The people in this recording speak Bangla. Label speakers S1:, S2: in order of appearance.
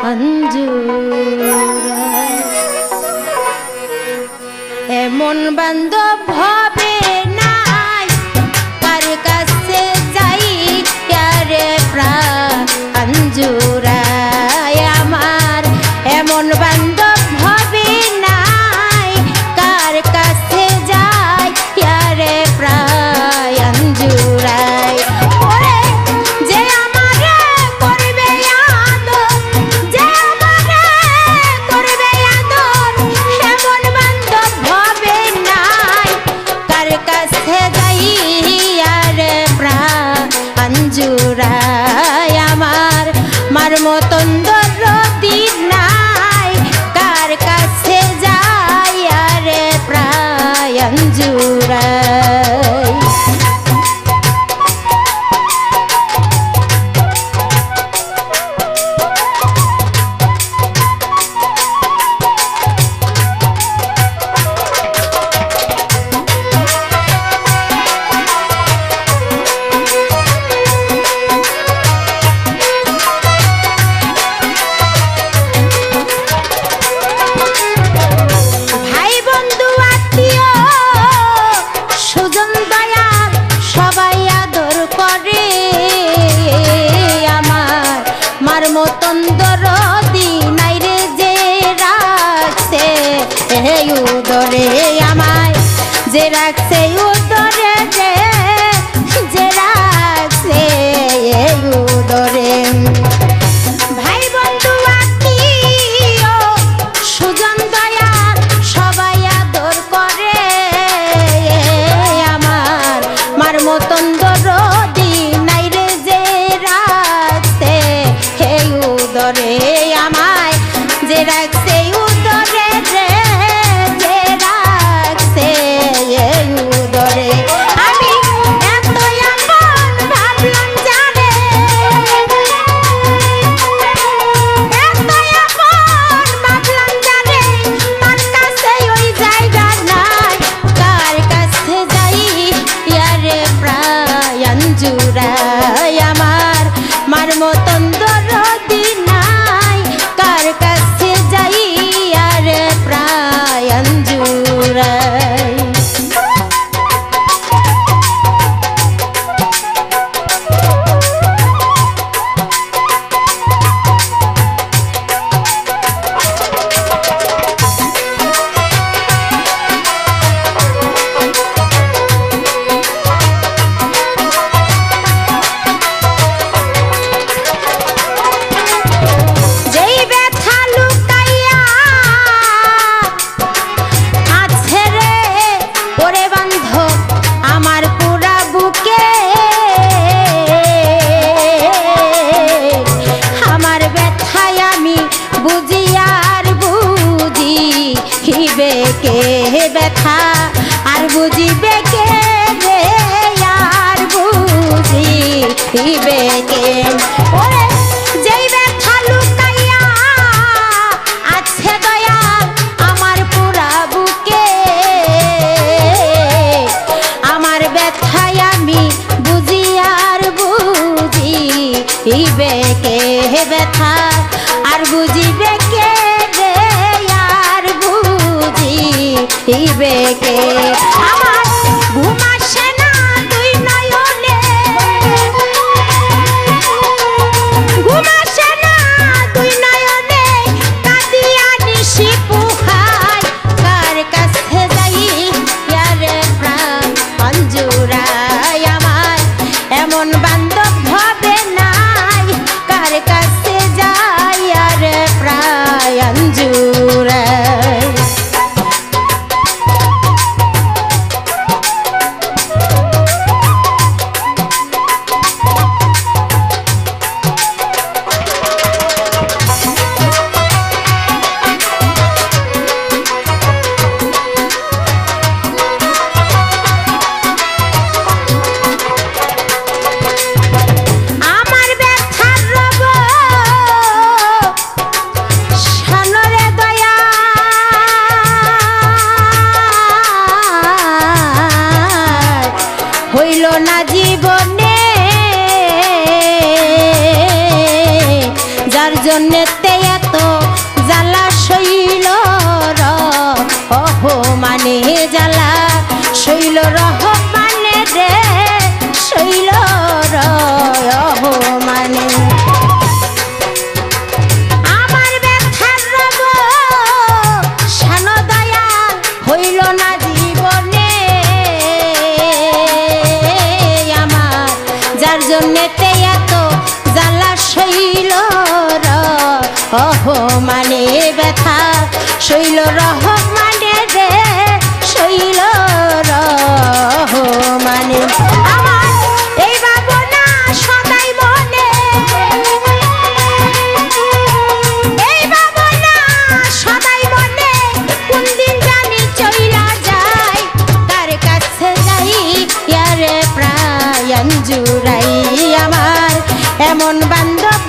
S1: আঞ্জুরায় এমন বান্ধব হবে নাই কার কাছে যাই রে প্রাণ আঞ্জুরায় আমার এমন বান্ধব হবে নাই কার কাছে যাই রে প্রাণ আঞ্জুরায় যে আমারে করবে আদর যে আমারে করবে আদর এমন বান্ধব হবে নাই কার কাছে যাই রে প্রাণ আঞ্জুরায় আমার মার মতন দরদি নাই কার কাছে যাই রে প্রাণ আঞ্জুরায় মতন দরদি নাই রে যে রাখছে উদরে আমায় যে রাখছে উদরে যে রাখছে উদরে ভাই বন্ধু আত্মীয় সুজন দয়া সবাই আদর করে আমার মার মতন দরদি নাই রে যে রাখছে উদরে আমায় যে রাখছে উদরে যে রাখছে উদরে আমি এত আপন ভাবলাম জানে এত আপন ভাবলাম জানে তার কাছে ওই জায়গা নাই কার কাছে যাই রে প্রাণ আঞ্জুরায় আমার মার মতন দরদি নাই কার কাছে যাই রে প্রাণ আঞ্জুরায় কে ব্যথা আর বুঝিবে কে রে আর বুঝিবে কে ওরে যেই ব্যথা লুকাইয়া আছে দয়া আমার পুরা বুকে আমার ব্যথায় আমি বুঝি আর বুঝিবে কে ব্যথা আর বুঝিবে কে কে আমার ঘুম আসে না তুই নয়নে ঘুম আসে না তুই নয়নে কাঁদিয়া নিশি পুহাই কার কাছে যাই রে প্রাণ আঞ্জুরায় আমার এমন বান্ধব হবে নাই কার কাছে যাই রে প্রাণ আঞ্জুরায় না জীবনে যার জন্যে শৈল রহমানে রে শৈল রহমানে আমার এই ভাবনা সদাই মনে এই ভাবনা সদাই মনে কোন দিন জানি চইলা যায় তার কাছে যাই ইয়ারে প্রাণ জুড়াই আমার এমন বান্ধব